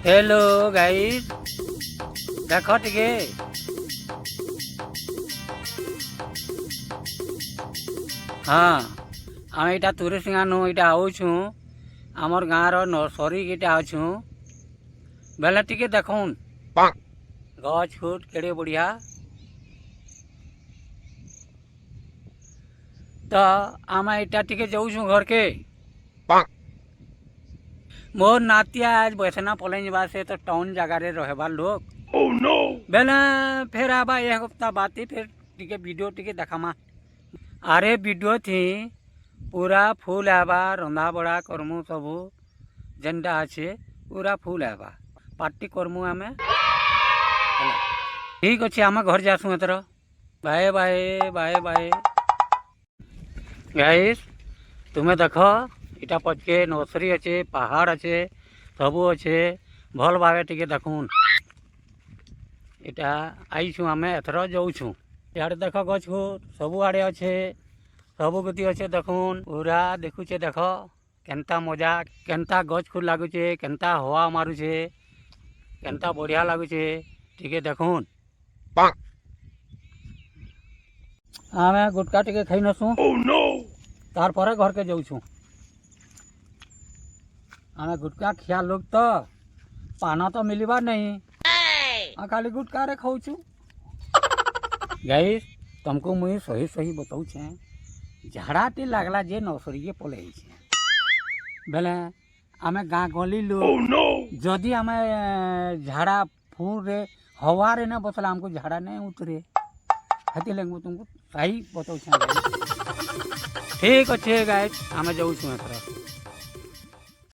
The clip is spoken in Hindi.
हेलो गाइस देख टिके हाँ आम यहाँ तुरेसिंगानु यहाँ आऊँ आमर गाँव नर्सरी यहाँ अच्छू बेले टिके देखुन गछ फुट केड़े बढ़िया तो आम यहाँ टिके जाऊँ घर के मोर नातिया आज बैसना पलैन बा से तो टाउन जगह रहबार लोग बेले फिर आबा एक हफ्ता बाद फिर टिके वीडियो टिके देखामा अरे वीडियो थी पूरा फुल आबा रंधा बड़ा करमु सबू जेनटा अच्छे पूरा फुल आबा पार्टी करमु आमे ठीक अच्छे आम घर जासु एथर bye bye bye bye guys तुम्हें देख इटा पचके नर्सरी अच्छे पहाड़ अच्छे सबू अच्छे भल भावे टिके देखुन इटा आईछु आमे एथर जाऊँ यार देख गछ सबू आड़े अच्छे सबू गति अच्छे देखुन पूरा देखुचे देख केनता मजा केनता गछ फुल लगुचे केनता हवा मारुचे केनता बढ़िया लगुचे टिके देखुन आमे गुटका टिके खाई नसु तार पर घर के जाऊँ आमे गुटका खिया लोग तो पाना तो मिलवा नहीं खाली गुटका रे खाऊ गाइस तुमको मुझे सही सही बताऊ झाड़ा टी लगला जे नर्सरी पलै बेले आमे गाँ गली लोग जदि आमे झाड़ा फूल रे हवा रे ना बसला हमको झाड़ा नहीं उतरे हाथी लगे तुमको सही बताऊ ठीक अच्छे गाइस आमे जाऊँ एथर